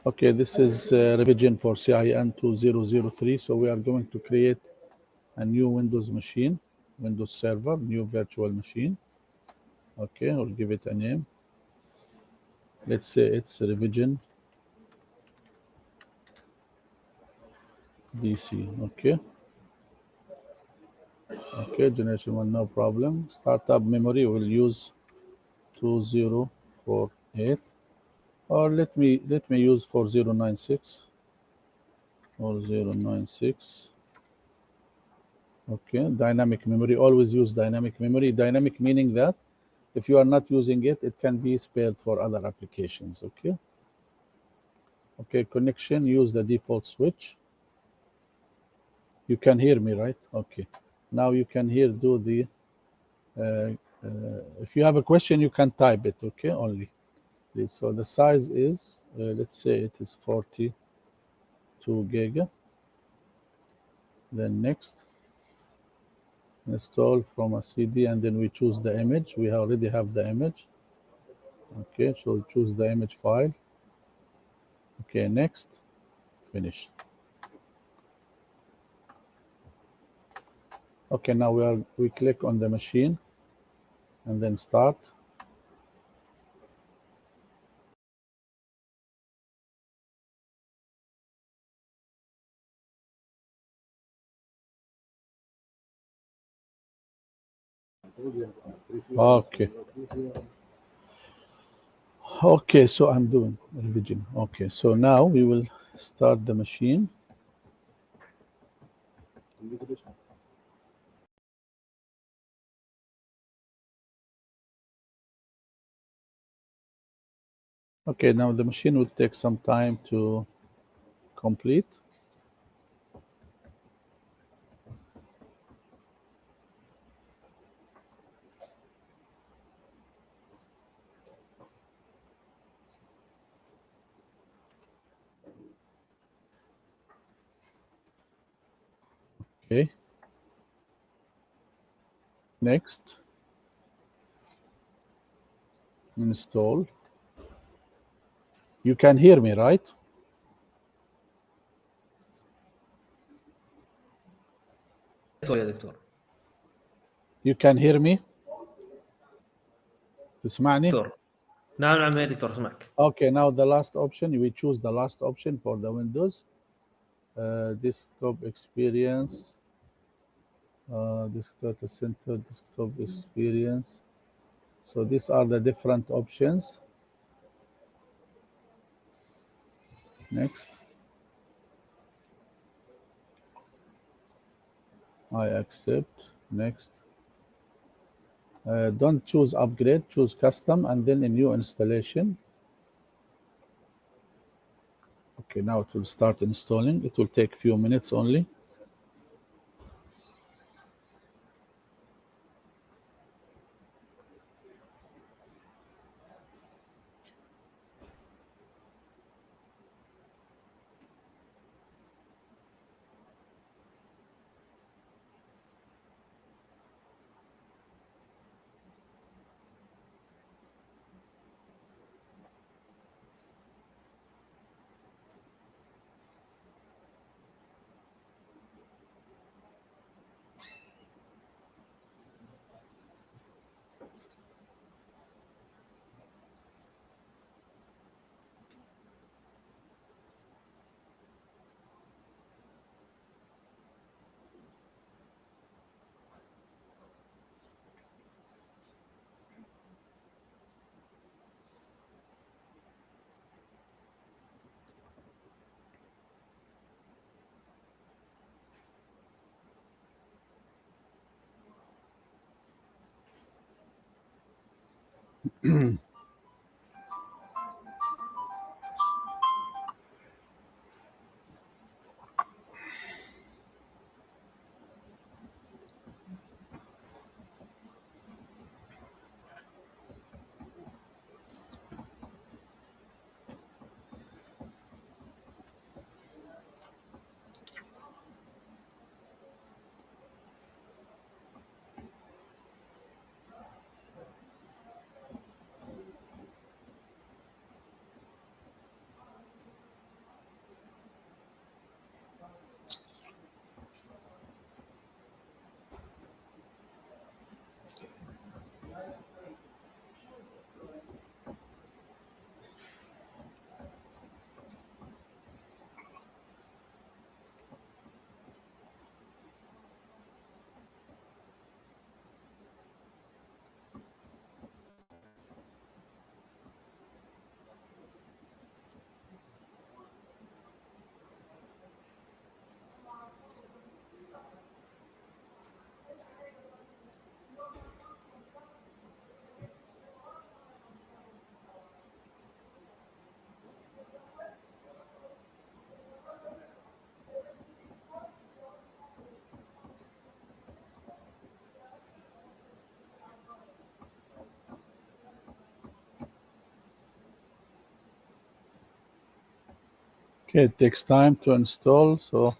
Okay, this is revision for cin2003. So we are going to create a new Windows machine, Windows Server, new virtual machine. Okay, we'll give it a name. Let's say it's revision DC. Okay, okay, generation 1, no problem. Startup memory will use 2048, or let me use 4096. 4096. Okay, dynamic memory, always use dynamic memory. Dynamic meaning that if you are not using it, it can be spared for other applications. Okay. Okay, connection, use the default switch. You can hear me, right? Okay. Now you can hear, do the, if you have a question, you can type it, okay, only. Please. So the size is, let's say it is 42 giga. Then next, install from a CD, and then we choose the image. We already have the image. Okay, so choose the image file. Okay, next, finish. Okay, now we click on the machine and then start. Okay. Okay, so I'm doing revision. Okay, so now we will start the machine. Okay, now the machine will take some time to complete. Okay, next, install. You can hear me, right? دكتور يا دكتور. You can hear me? تسمعني؟ دكتور نعم نعم يا دكتور اسمعك. Okay, now the last option, we choose the last option for the Windows. Desktop experience, desktop center, desktop experience. So these are the different options. Next. I accept. Next. Don't choose upgrade, choose custom, and then a new installation. Okay, now it will start installing. It will take a few minutes only. Okay, it takes time to install, so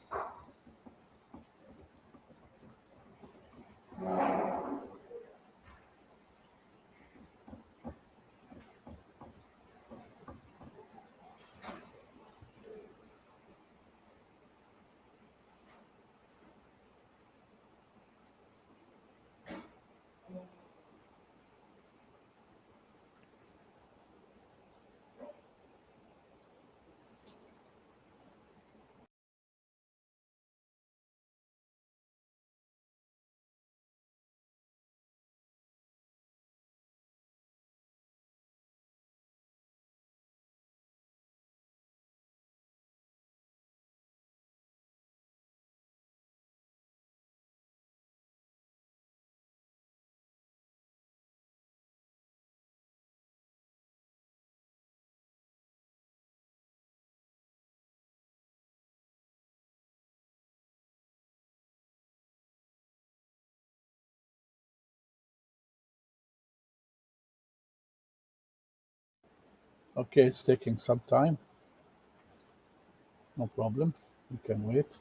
okay, it's taking some time. No problem. You can wait.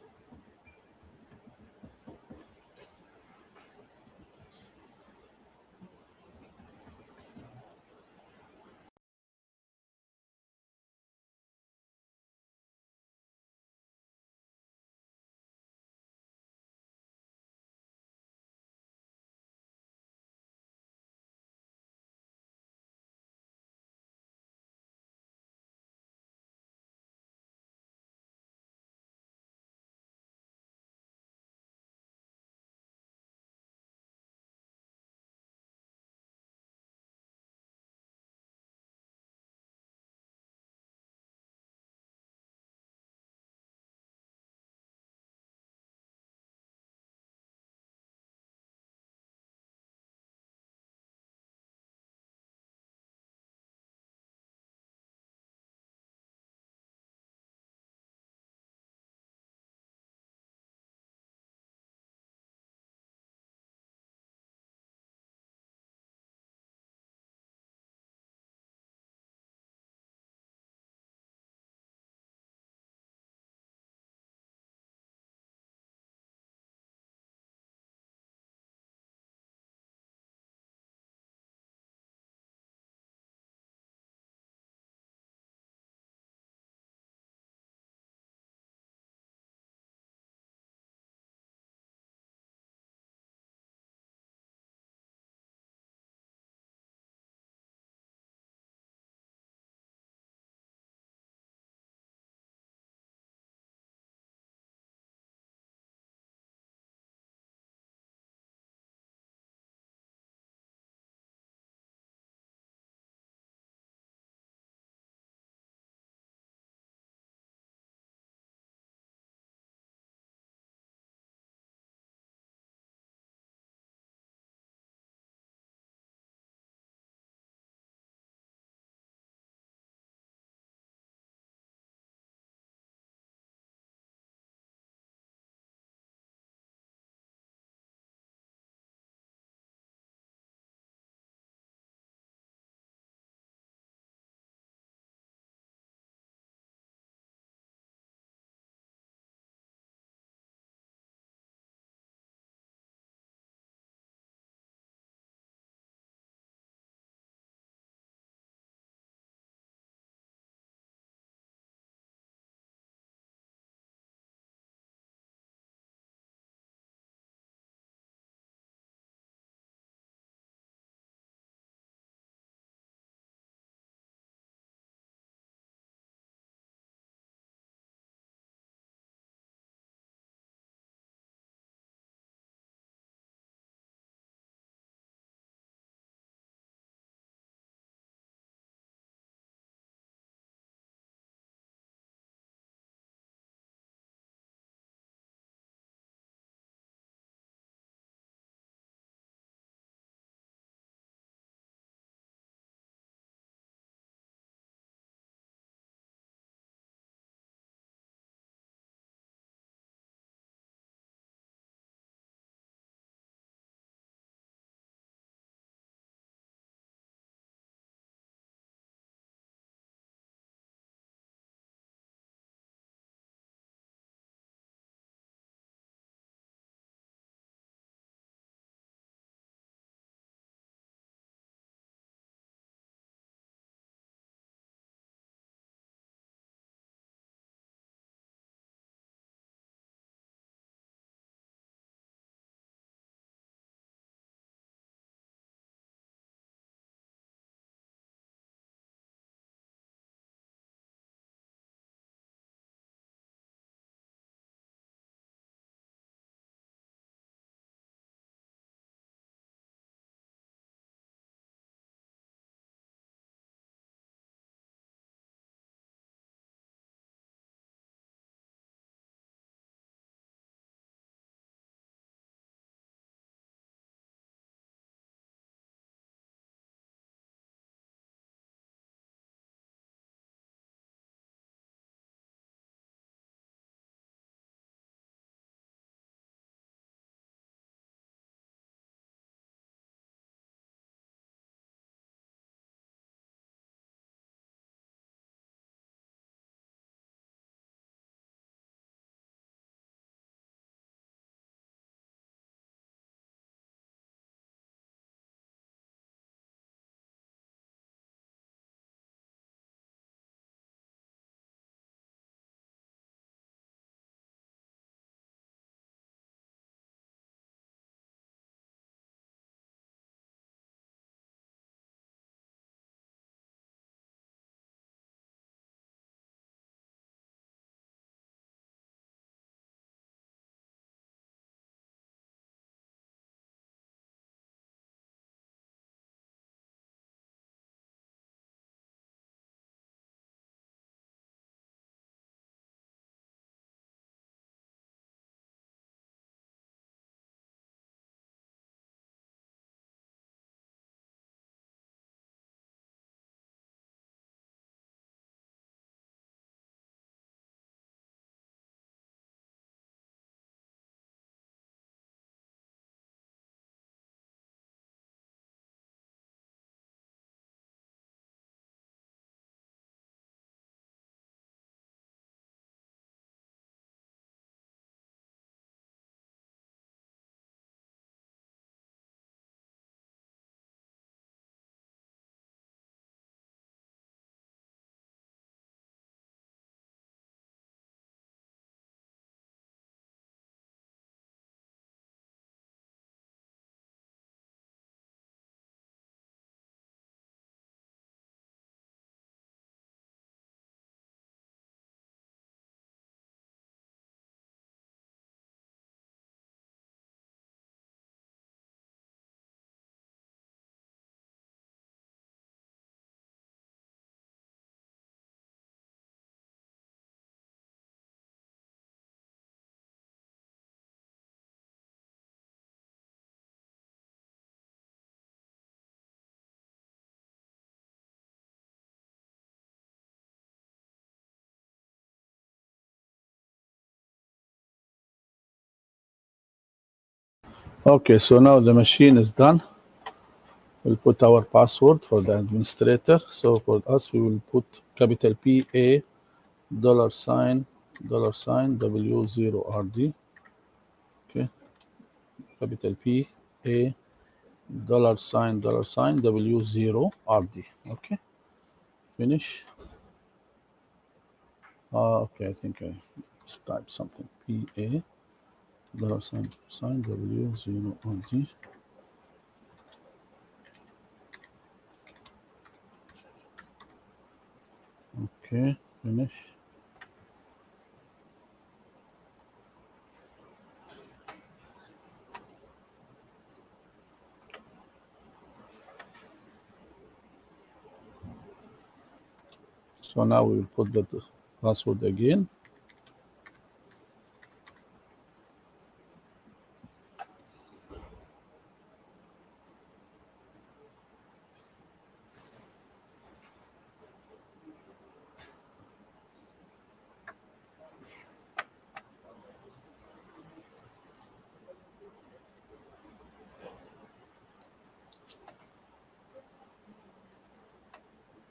Okay, so now the machine is done. We'll put our password for the administrator. So for us, we will put capital P A $, $W0RD. Okay, capital P A $W0RD. Okay, finish. Okay, I think I typed something. P A $W0RD. Okay, finish. So now we will put the password again.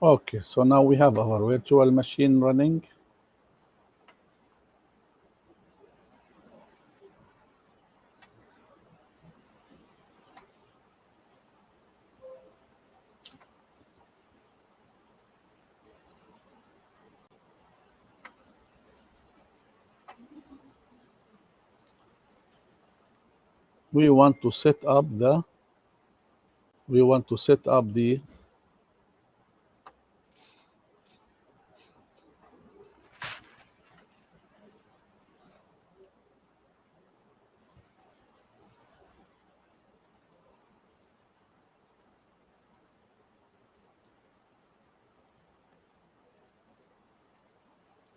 Okay, so now we have our virtual machine running. We want to set up the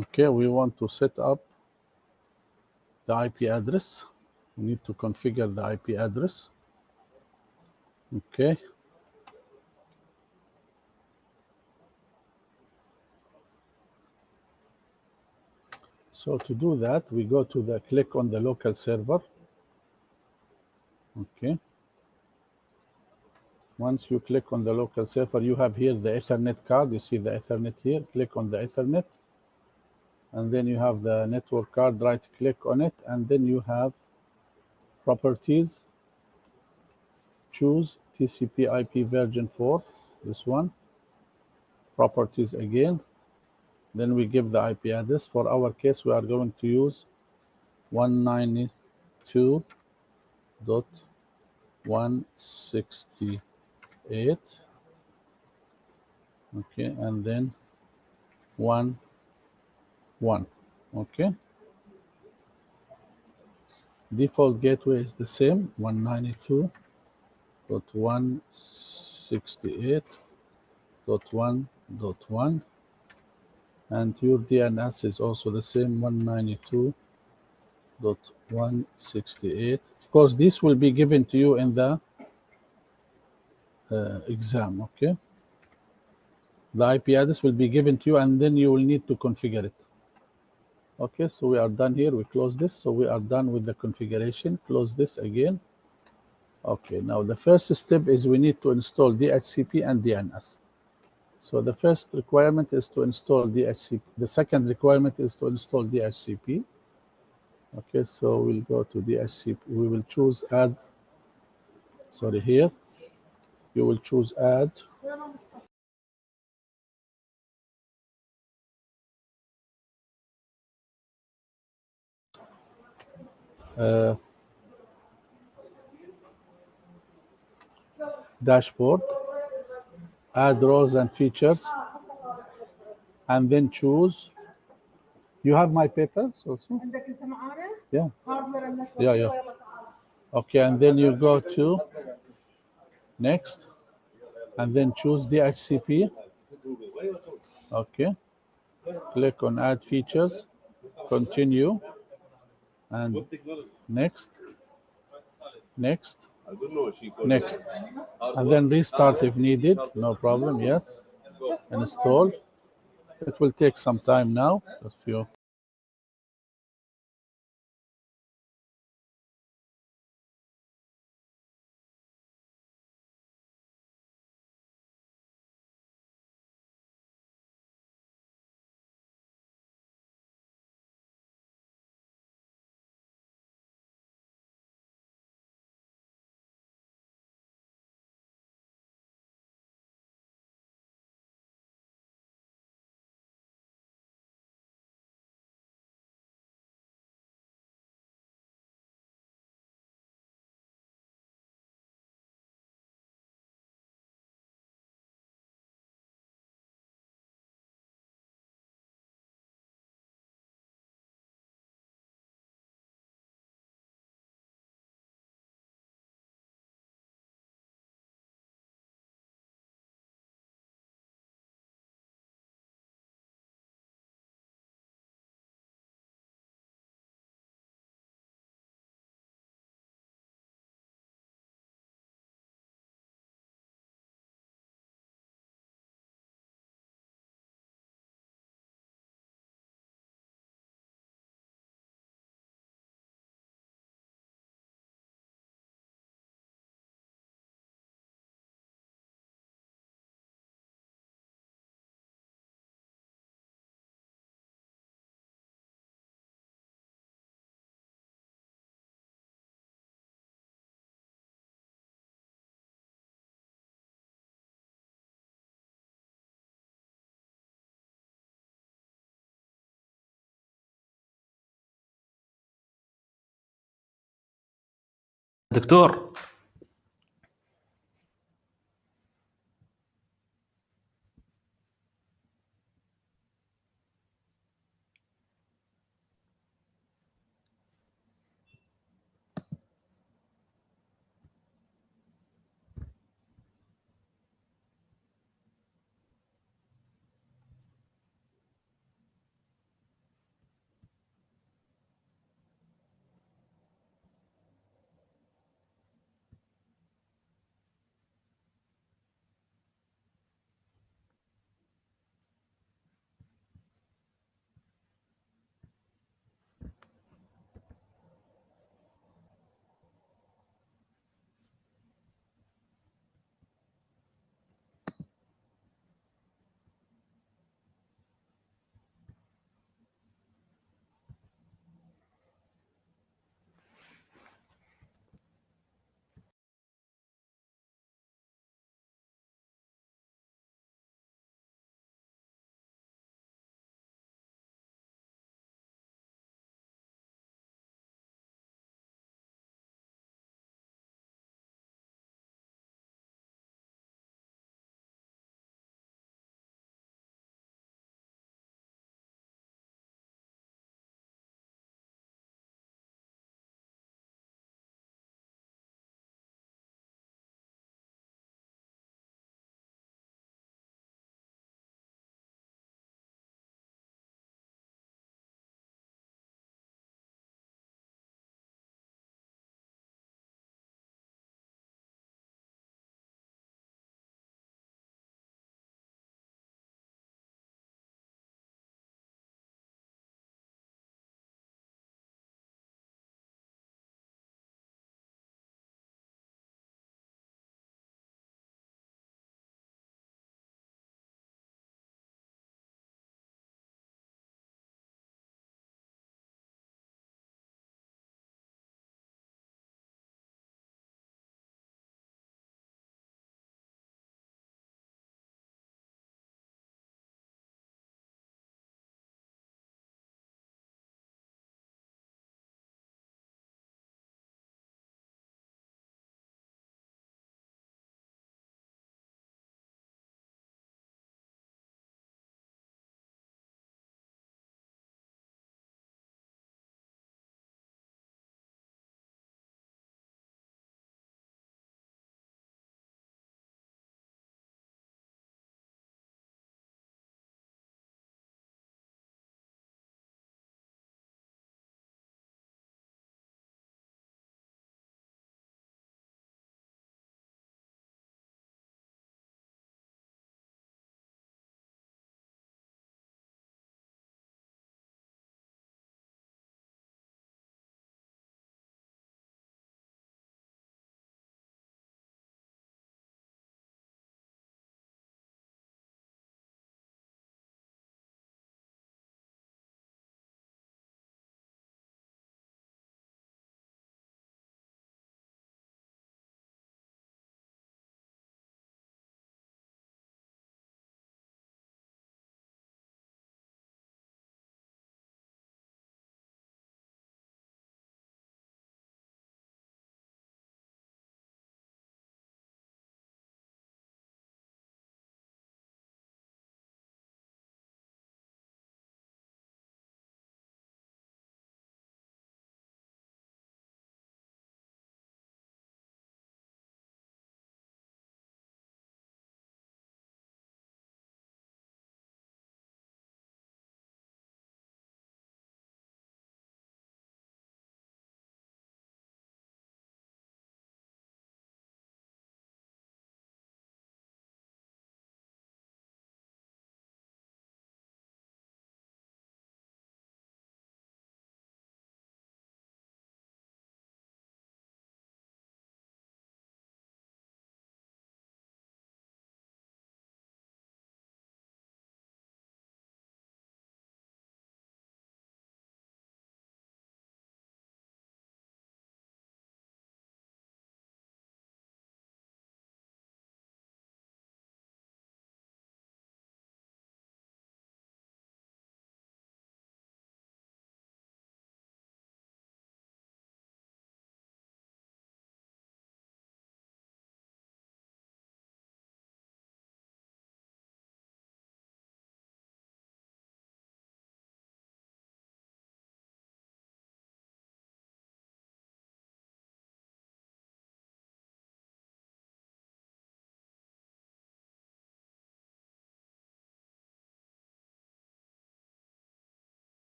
okay, we want to set up the IP address. We need to configure the IP address. Okay. So to do that, we go to the click on the local server. Okay. Once you click on the local server, you have here the Ethernet card. You see the Ethernet here. Click on the Ethernet. And then you have the network card. Right click on it. And then you have properties. Choose TCP IP version 4. This one. Properties again. Then we give the IP address. For our case, we are going to use 192.168. Okay, and then 1, 1. Okay. Default gateway is the same, 192.168.1.1. And your DNS is also the same, 192.168. Of course, this will be given to you in the exam, okay? The IP address will be given to you, and then you will need to configure it. Okay, so we are done here. We close this. So we are done with the configuration. Close this again. Okay, now the first step is we need to install DHCP and DNS. So the first requirement is to install DHCP. The second requirement is to install DHCP. Okay, so we'll go to DHCP. We will choose add. Sorry, here. You will choose add. Dashboard. Add rows and features. And then choose. You have my papers also? Yeah. Yeah, yeah. Okay, and then you go to next, and then choose DHCP. Okay, click on add features, continue, and next, next, next, and then restart if needed, no problem, yes, install. It will take some time now, just few. دكتور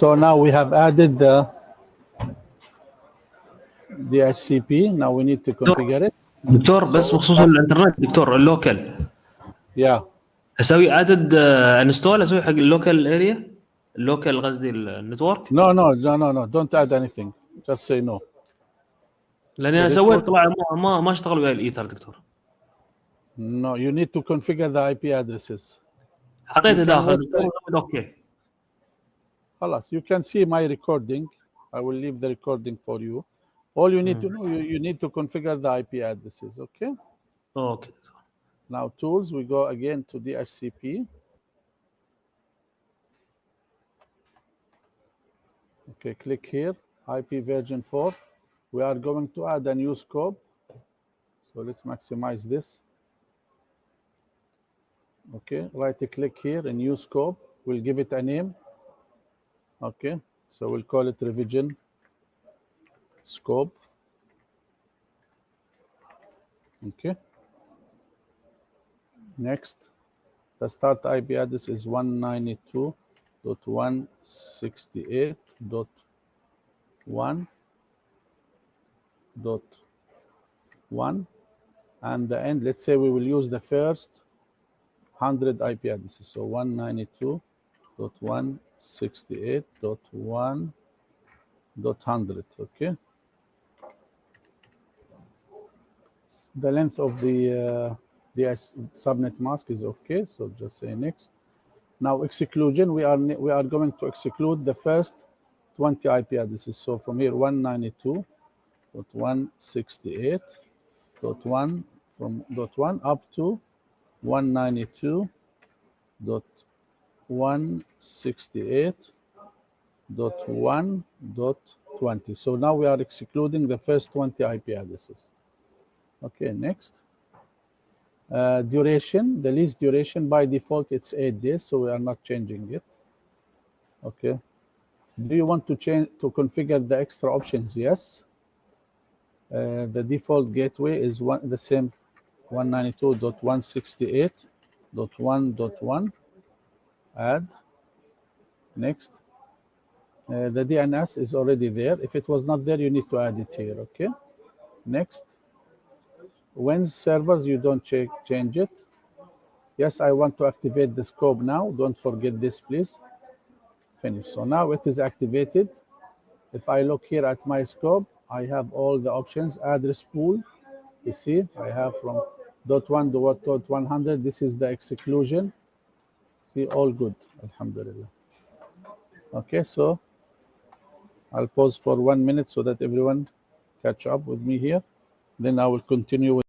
So now we have added the DHCP. Now we need to configure it. دكتور So بس we'll بخصوص start. الانترنت دكتور اللوكال Yeah. اسوي ادد انستول اسوي حق اللوكال اريا اللوكال قصدي النتورك No. Don't add anything. Just say no. لاني Put انا it سويت for. طلع ما اشتغل ويا الايثر دكتور No, you need to configure the IP addresses. You حطيته can داخل watch دكتور the. وسويت اوكي خلاص, you can see my recording. I will leave the recording for you. All you need to know, you need to configure the IP addresses, okay? اوكي دكتور. Now tools, we go again to DHCP. Okay, click here, IP version 4. We are going to add a new scope. So let's maximize this. Okay, right click here, a new scope. We'll give it a name. Okay, so we'll call it revision scope. Okay, next, the start IP address is 192.168.1.1, and the end, let's say we will use the first 100 IP addresses. So 192.168.1.100. Okay, the length of the subnet mask is okay, so just say next. Now exclusion, we are going to exclude the first 20 IP addresses. So from here 192.168.1 from .1 up to 192.168.1.20. So now we are excluding the first 20 IP addresses. Okay, next. Duration, the least duration by default it's 8 days, so we are not changing it. Okay. Do you want to change to configure the extra options? Yes. The default gateway is the same 192.168.1.1. Add. Next. The DNS is already there. If it was not there, you need to add it here. Okay. Next. When servers, you don't change it. Yes, I want to activate the scope now. Don't forget this, please. Finish. So now it is activated. If I look here at my scope, I have all the options. Address pool, you see, I have from .1 to .100. This is the exclusion. See, all good, alhamdulillah. Okay, so I'll pause for 1 minute so that everyone catch up with me here. Then I will continue with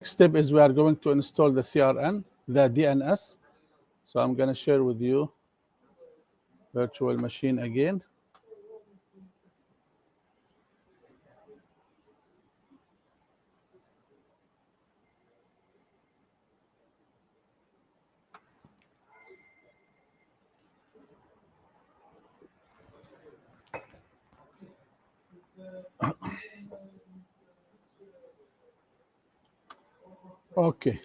step is we are going to install the CRN, the DNS. So I'm going to share with you virtual machine again. Okay.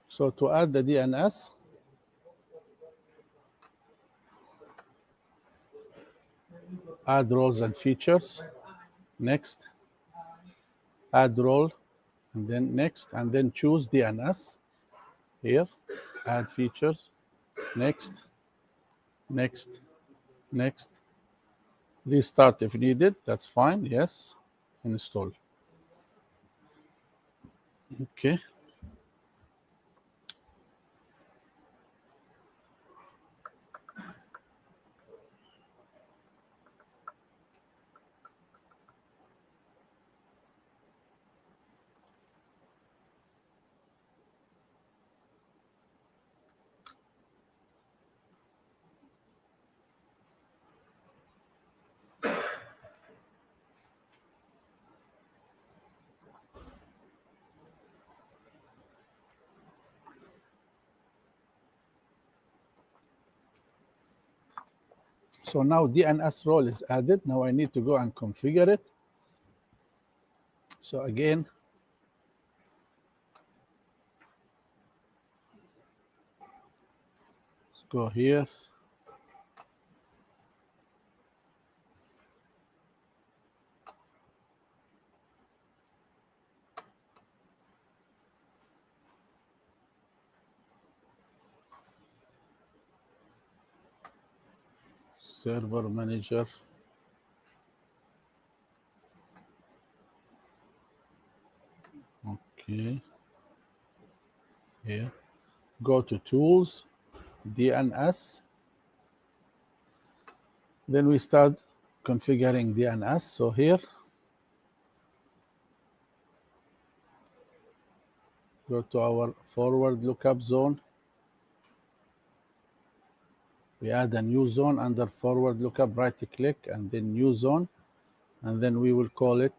So to add the DNS, add roles and features, next, add role, and then next, and then choose DNS here, add features, next, next, next, restart if needed, that's fine, yes, install. Okay. So now DNS role is added. Now I need to go and configure it. So again, let's go here. Server manager. Okay. Here. Go to tools, DNS. Then we start configuring DNS. So here, go to our forward lookup zone. We add a new zone under forward lookup, right click, and then new zone. And then we will call it,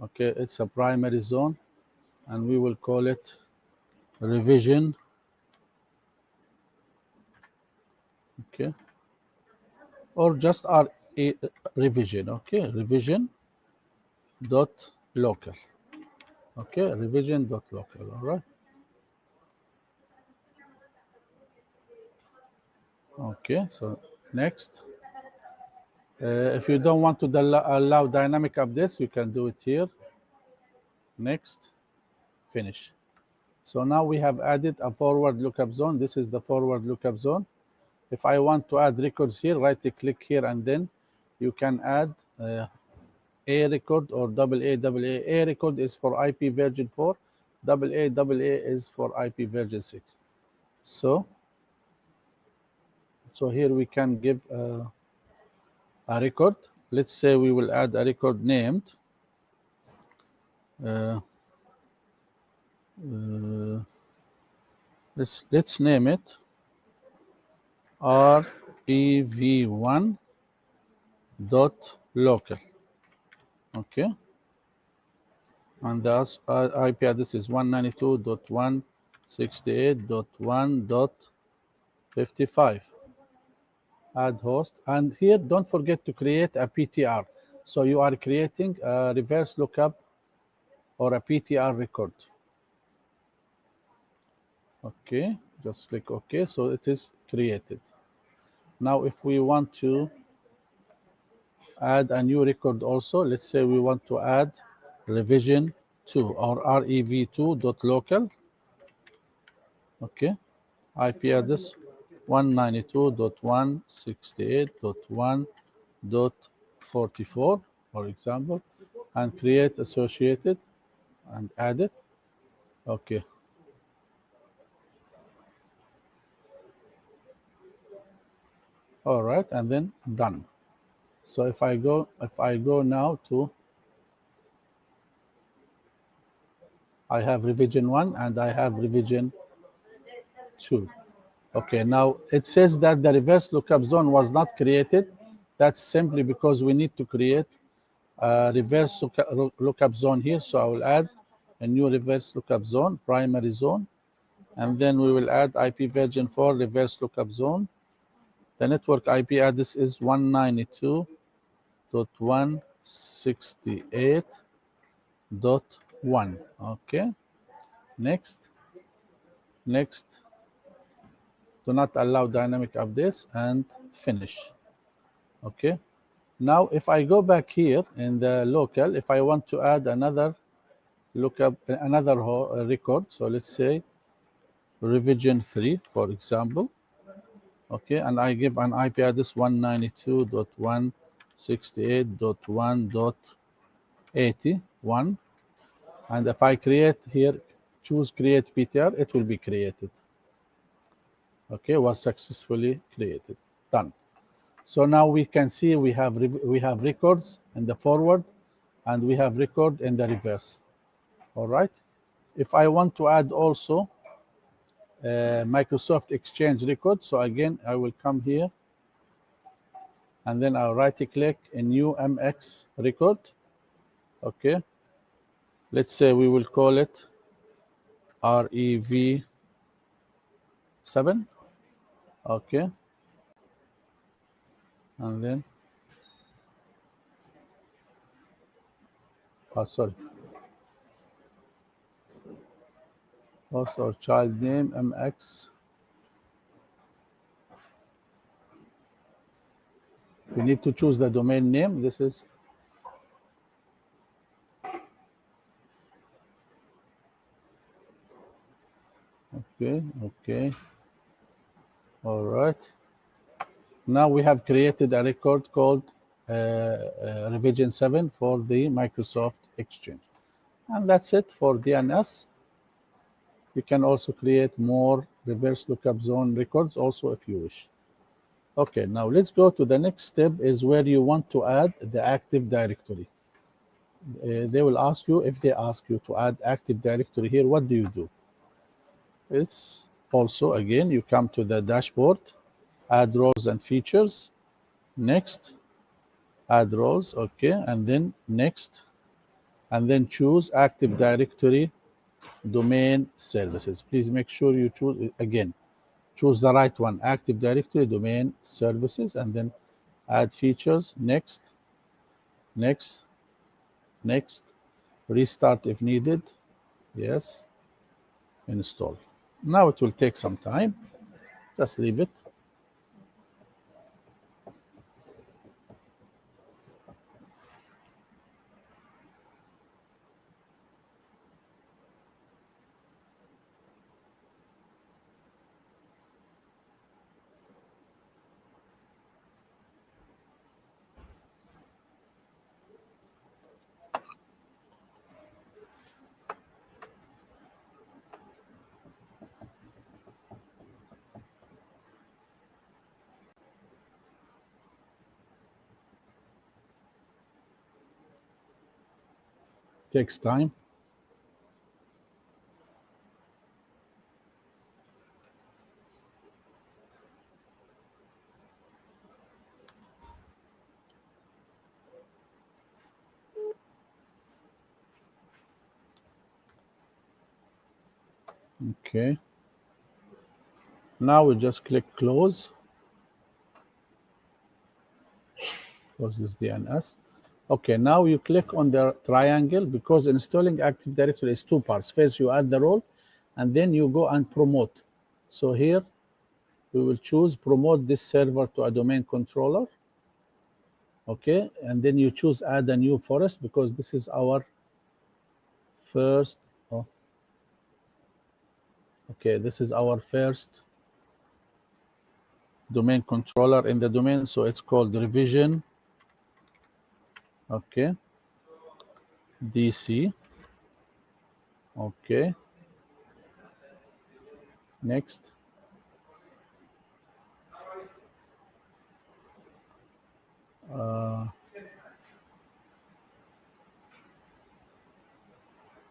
okay, it's a primary zone. And we will call it revision. Okay. Or just revision, okay, revision dot local, okay, revision dot local, all right. Okay, so next, if you don't want to allow dynamic updates, you can do it here. Next, finish. So now we have added a forward lookup zone. This is the forward lookup zone. If I want to add records here, right click here, and then you can add A record or AA. A record is for IP version 4, AA is for IP version 6. So here we can give a record. Let's say we will add a record named let's name it rev1 dot local. Okay, and the IP address is 192.168.1.55. Add host, and here don't forget to create a PTR. So you are creating a reverse lookup or a PTR record. Okay, just click OK. So it is created. Now if we want to add a new record also, let's say we want to add revision 2 or rev2.local. Okay, IP address 192.168.1.44, for example, and create associated and add it. Okay. All right, and then done. So if I go now to, I have revision 1 and I have revision 2. Okay, now it says that the reverse lookup zone was not created. That's simply because we need to create a reverse lookup zone here. So I will add a new reverse lookup zone, primary zone, and then we will add IP version 4 reverse lookup zone. The network IP address is 192.168.1. Okay, next, next. Do not allow dynamic updates and finish. Okay. Now, if I go back here in the local, if I want to add another lookup, another record, so let's say revision 3, for example, okay, and I give an IP address 192.168.1.81, and if I create here, choose create PTR, it will be created. Okay, was successfully created. Done. So now we can see we have records in the forward and we have record in the reverse. All right. If I want to add also Microsoft Exchange record, so again I will come here and then I'll right click in new MX record. Okay. Let's say we will call it REV7. Okay. And then, oh, sorry. Also child name MX. We need to choose the domain name. This is okay. Okay. All right. Now we have created a record called revision 7 for the Microsoft Exchange. And that's it for DNS. You can also create more reverse lookup zone records also if you wish. Okay, now let's go to the next step is where you want to add the Active Directory. They will ask you, if they ask you to add Active Directory here, what do you do? It's also, again, you come to the dashboard, add roles and features, next, add roles, okay, and then next, and then choose Active Directory domain services. Please make sure you choose, again, choose the right one, Active Directory domain services, and then add features, next, next, next, restart if needed, yes, install. Now it will take some time, just leave it. Takes time. Okay. Now we just click close. Close this DNS. Okay, now you click on the triangle because installing Active Directory is two parts. First, you add the role, and then you go and promote. So here, we will choose promote this server to a domain controller. Okay, and then you choose add a new forest because this is our first. Oh, okay, this is our first domain controller in the domain, so it's called revision. Okay, DC. Okay, next.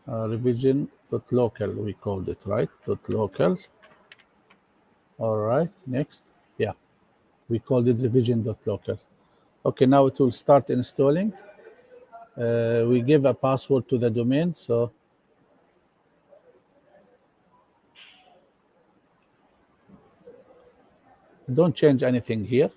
revision.local, we called it, right? .local. All right, next. Yeah, we called it revision.local. Okay, now it will start installing. We give a password to the domain, so don't change anything here.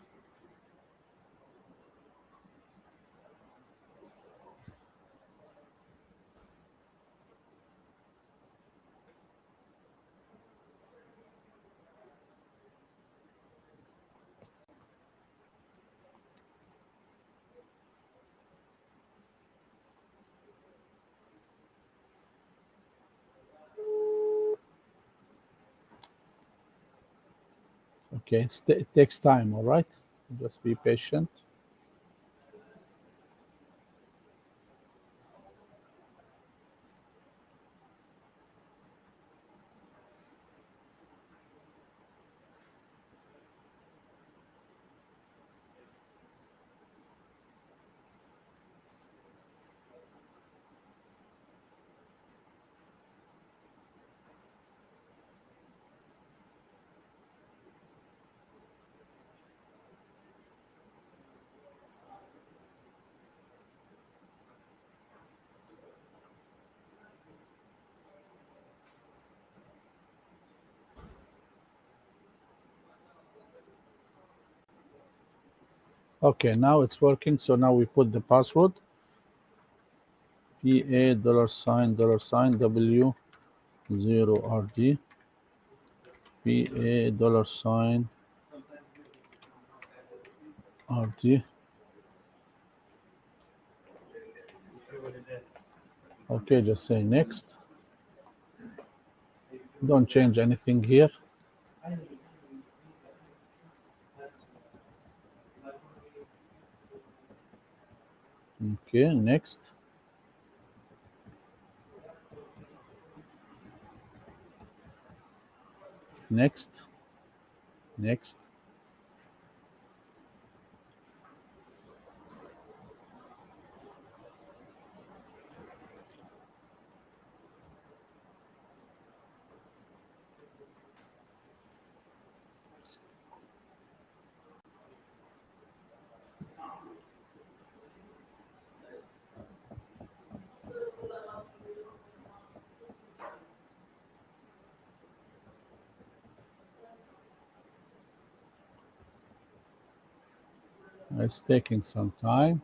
Okay, it takes time, all right? Just be patient. Okay, now it's working. So now we put the password, PA $$W0RD, PA $RD. Okay, just say next. Don't change anything here. Okay, next. Next. Next. It's taking some time.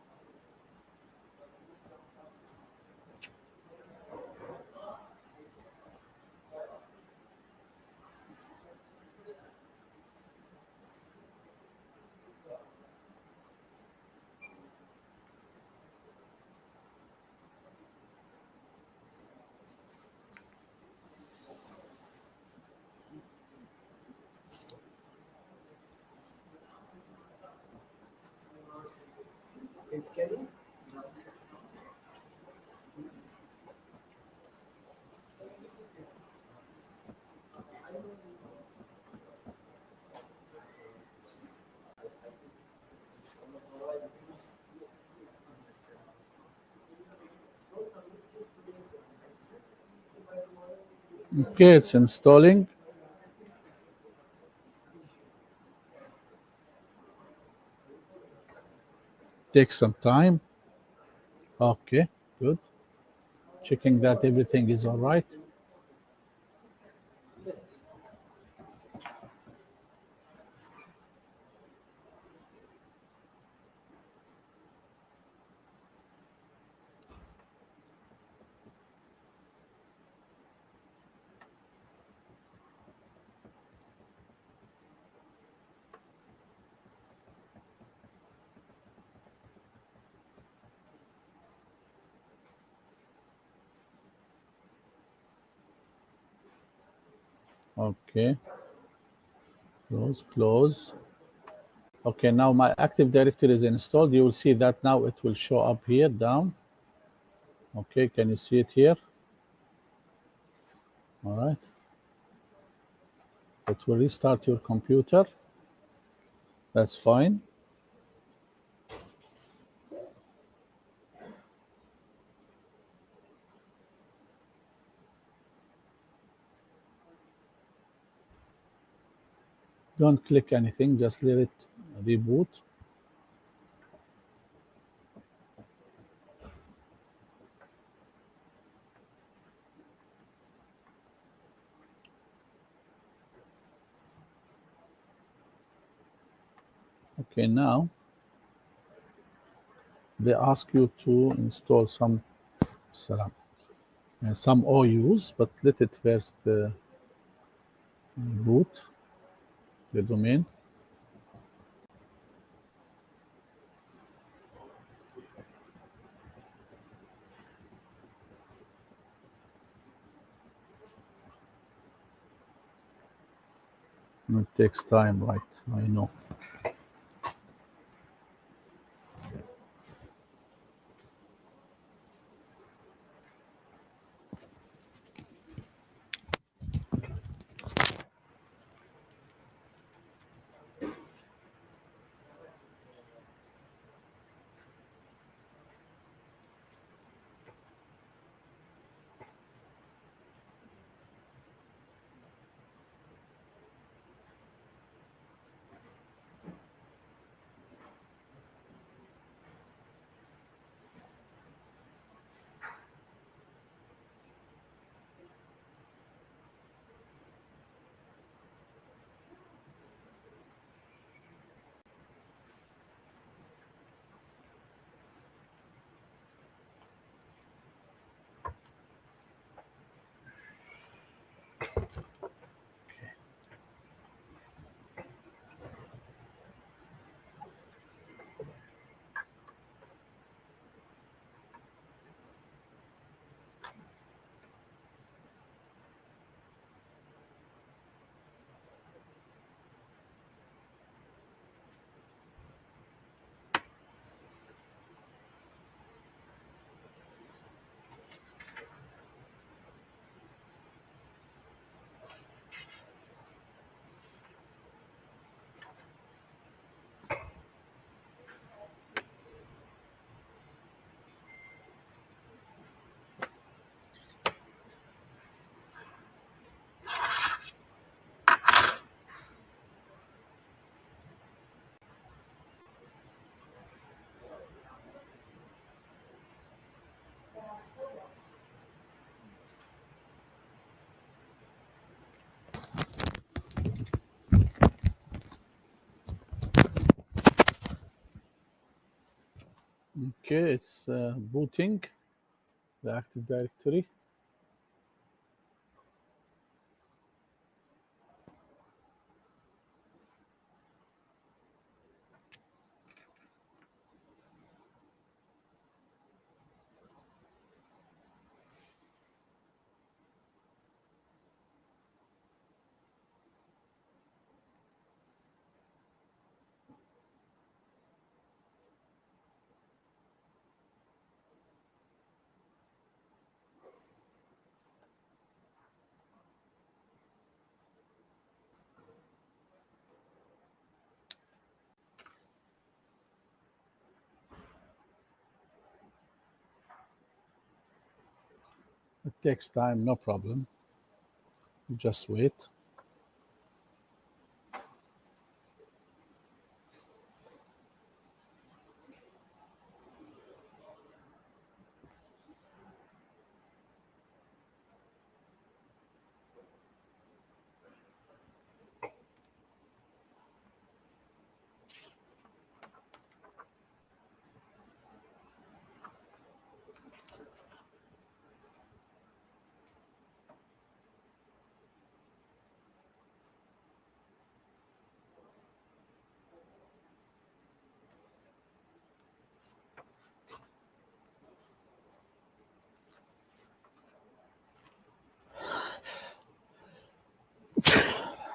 Okay, it's installing. Takes some time. Okay, good. Checking that everything is all right. Okay, close, close. Okay, now my Active Directory is installed. You will see that now it will show up here down. Okay, can you see it here? All right. It will restart your computer. That's fine. Don't click anything, just let it reboot. Okay, now they ask you to install some OUs, but let it first boot the domain. It takes time, right? I know. Okay, it's booting the Active Directory. It takes time, no problem. Just wait.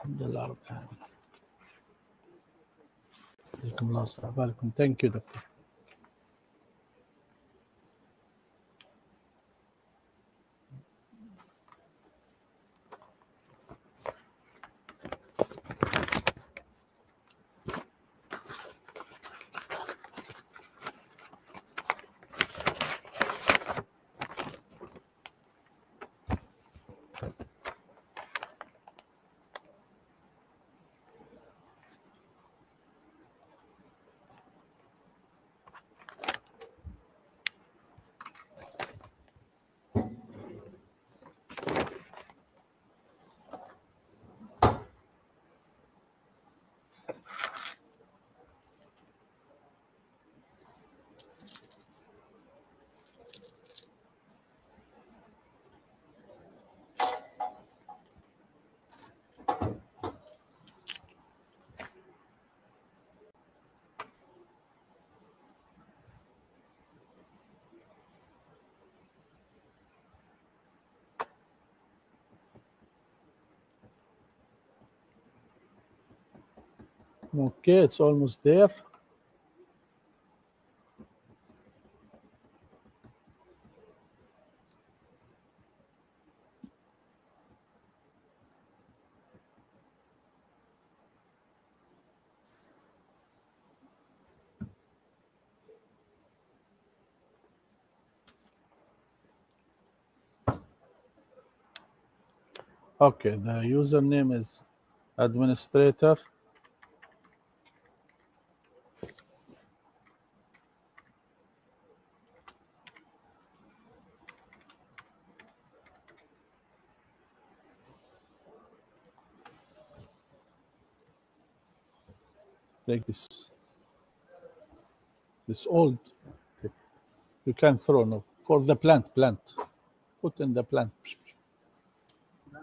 الحمد لله رب العالمين. يعطيكم الله استقبالكم. Thank you, Doctor. Okay, it's almost there. Okay, the username is administrator. Take this old. Okay. You can throw no for the plant. Put in the plant.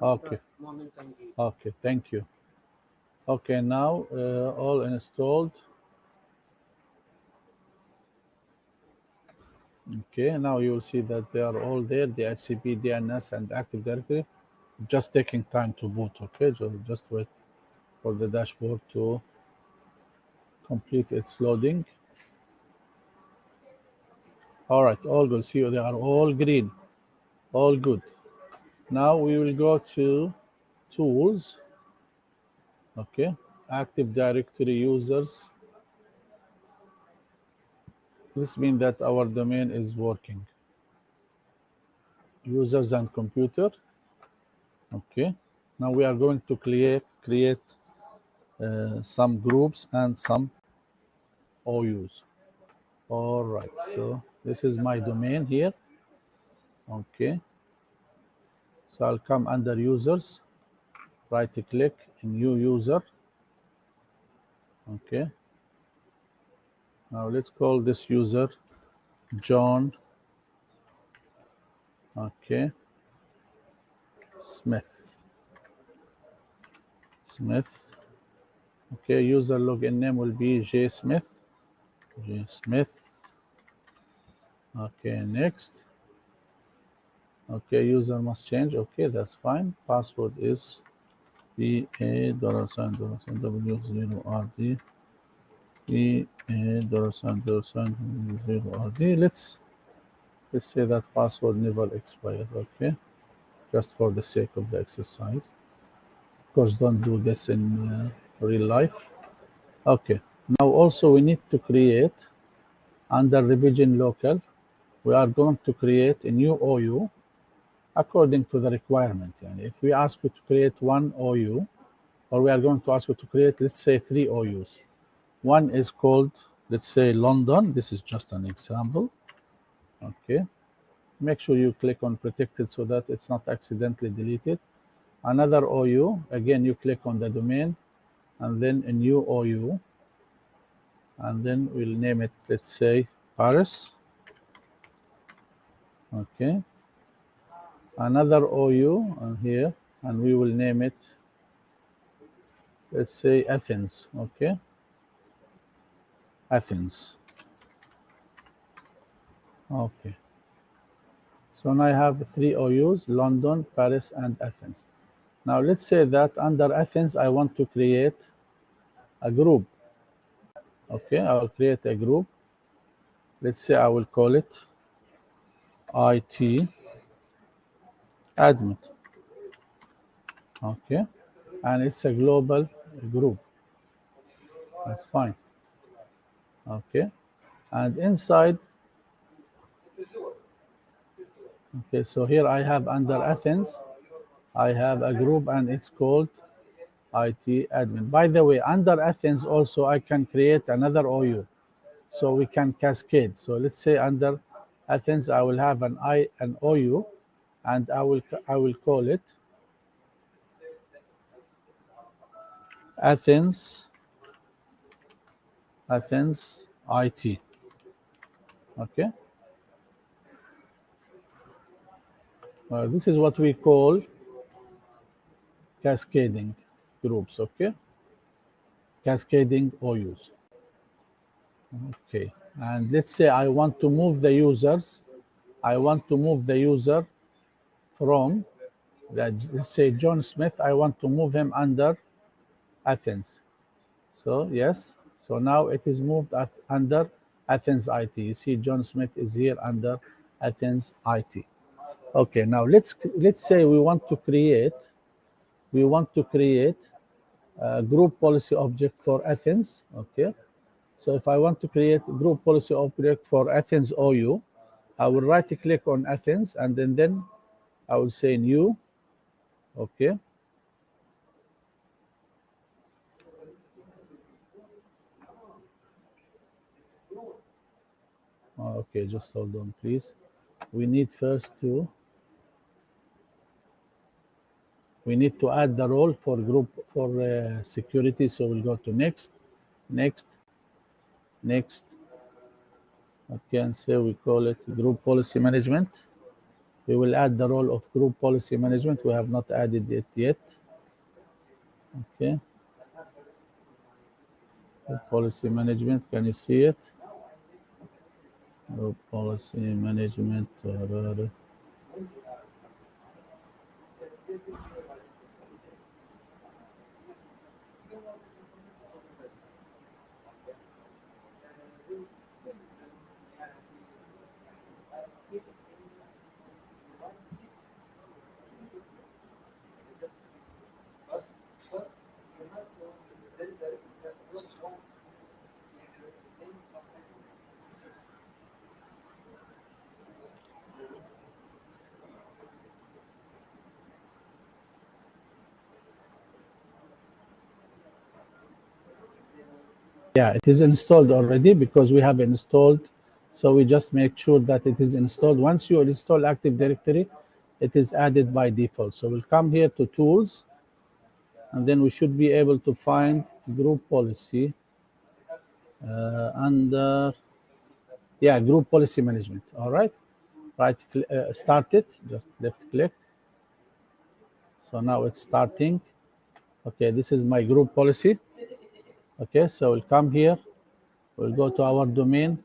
Okay. Okay, thank you. Okay, now all installed. Okay, now you will see that they are all there, the HCP, DNS, and Active Directory. Just taking time to boot, okay? Just wait for the dashboard to complete its loading. All right, all good. See, they are all green, all good. Now we will go to Tools, okay? Active Directory users. This means that our domain is working. Users and computer, okay? Now we are going to create some groups and some OUs. All right, so this is my domain here. Okay, so I'll come under users, right click, new user. Okay, now let's call this user John. Okay, Smith. Okay, user login name will be J Smith. Okay, next. Okay, user must change. Okay, that's fine. Password is $$, W0RD. $$0RD. Let's say that password never expired. Okay, just for the sake of the exercise. Of course, don't do this in real life. Okay, now also we need to create under revision local. We are going to create a new OU according to the requirement. And if we ask you to create one OU, or we are going to ask you to create, let's say, 3 OUs. One is called, let's say, London. This is just an example. Okay. Make sure you click on protected so that it's not accidentally deleted. Another OU, again, you click on the domain, and then a new OU, and then we'll name it, let's say, Paris. Okay. Another OU on here, and we will name it, let's say, Athens. Okay. Athens. Okay. So now I have 3 OUs, London, Paris, and Athens. Now let's say that under Athens, I want to create a group. Okay, I will create a group. Let's say I will call it IT admin. Okay, and it's a global group. That's fine. Okay, and inside, okay, so here I have under Athens, I have a group and it's called IT admin. By the way, under Athens also I can create another OU, so we can cascade. So let's say under Athens I will have an OU, and I will call it Athens IT. Okay, this is what we call cascading groups. Okay, cascading OUs. Okay, and let's say I want to move the users. I want to move the user from, let's say, John Smith. I want to move him under Athens. So yes, so now it is moved under Athens IT. You see John Smith is here under Athens IT. Okay, now let's say we want to create a group policy object for Athens. Okay, so if I want to create a group policy object for Athens OU, I will right click on Athens and then I will say new. Okay, okay, just hold on please. We need first to we need to add the role for group for security. So we'll go to next, next, next. Okay, and say we call it group policy management. We will add the role of group policy management. We have not added it yet. Okay, group policy management. Can you see it? Group policy management. Yeah, it is installed already because we have installed. So we just make sure that it is installed. Once you install Active Directory, it is added by default. So we'll come here to Tools, and then we should be able to find Group Policy under, yeah, Group Policy Management. All right, start it, just left click. So now it's starting. Okay, this is my group policy. Okay, so we'll come here, we'll go to our domain,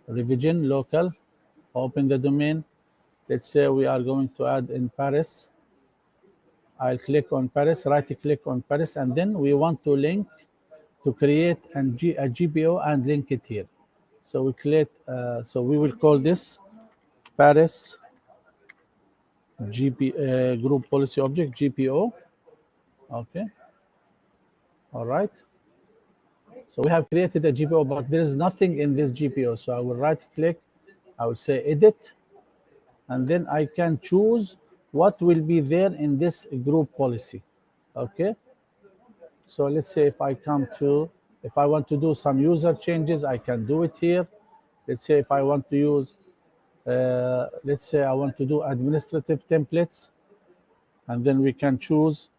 revision, local, open the domain. Let's say we are going to add in Paris. I'll click on Paris, right click on Paris, and then we want to link to create a GPO and link it here. So we will call this Paris group policy object GPO. Okay, all right. So we have created a GPO, but there is nothing in this GPO. So I will right click, I will say edit, and then I can choose what will be there in this group policy. Okay. So let's say if I want to do some user changes, I can do it here. Let's say if I want to use, let's say I want to do administrative templates, and then we can choose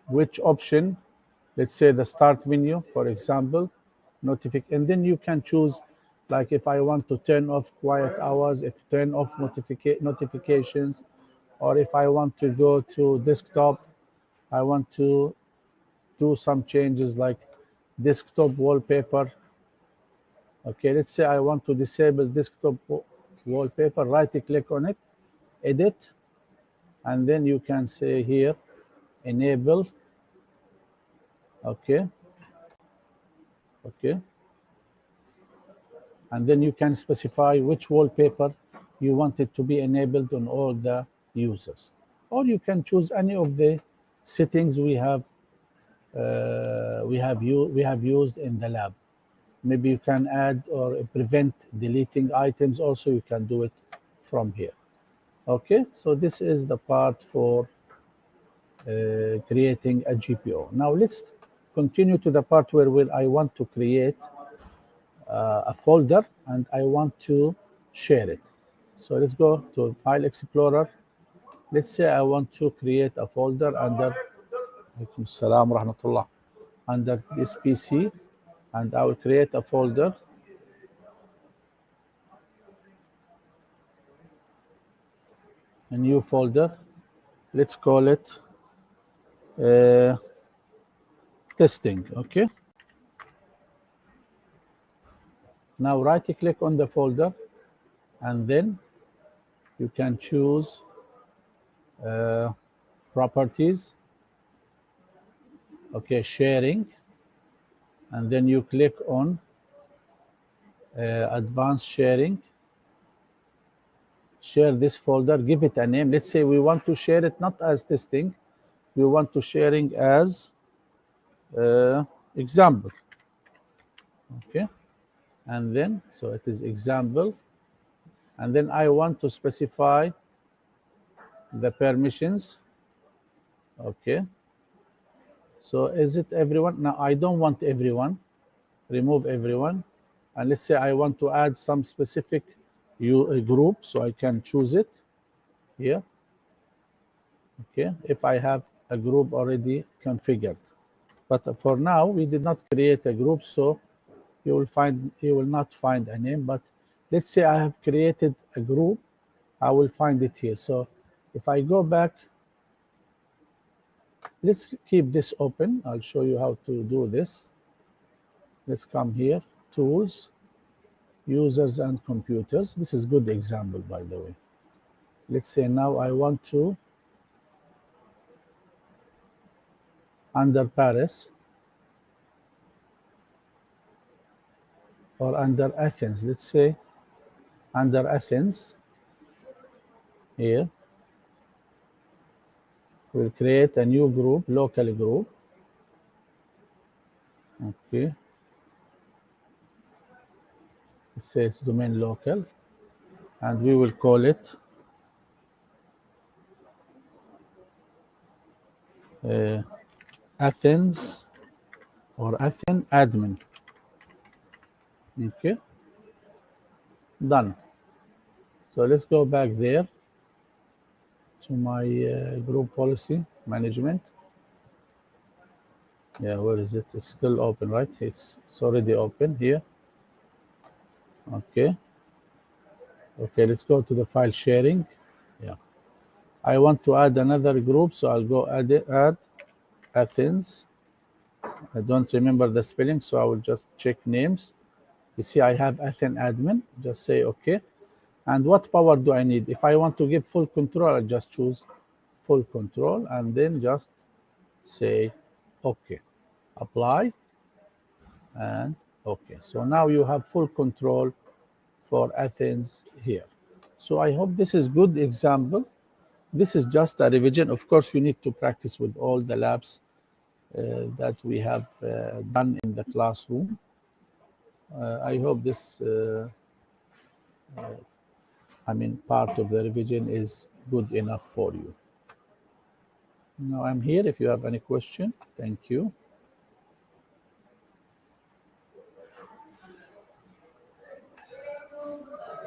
which option. Let's say the start menu, for example, and then you can choose, like if I want to turn off quiet hours, if turn off notifications, or if I want to go to desktop, I want to do some changes like desktop wallpaper. Okay, let's say I want to disable desktop wallpaper, right click on it, edit, and then you can say here, enable. Okay, okay. And then you can specify which wallpaper you want it to be enabled on all the users. Or you can choose any of the settings we have used in the lab. Maybe you can add or prevent deleting items. Also, you can do it from here. Okay, so this is the part for creating a GPO. Now let's continue to the part where I want to create a folder and I want to share it. So let's go to File Explorer. Let's say I want to create a folder under Salam Rahmatullah, under this PC, and I will create a folder. A new folder. Let's call it uh, testing. Okay. Now right click on the folder, and then you can choose properties. Okay, sharing, and then you click on advanced sharing. Share this folder, give it a name. Let's say we want to share it not as testing, we want to sharing as example. Okay, and then so it is example, and then I want to specify the permissions. Okay, so is it everyone? Now I don't want everyone, remove everyone, and let's say I want to add some specific group, so I can choose it here. Okay, if I have a group already configured, but for now we did not create a group, so you will not find a name. But let's say I have created a group, I will find it here. So if I go back, let's keep this open, I'll show you how to do this. Let's come here, tools, users and computers. This is good example, by the way. Let's say now I want to, under Paris or under Athens, let's say under Athens here, we'll create a new group, local group. Okay, let's say it's domain local, and we will call it Athens or Athens admin. Okay, done. So let's go back there to my group policy management. Yeah, where is it? It's still open, right? It's already open here. Okay. Okay, let's go to the file sharing. Yeah. I want to add another group, so I'll go add Athens. I don't remember the spelling, so I will just check names. You see, I have Athens admin. Just say OK. And what power do I need? If I want to give full control, I'll just choose full control and then just say OK. Apply and OK. So now you have full control for Athens here. So I hope this is good example. This is just a revision. Of course, you need to practice with all the labs that we have done in the classroom. I hope this, part of the revision is good enough for you. Now I'm here if you have any question. Thank you.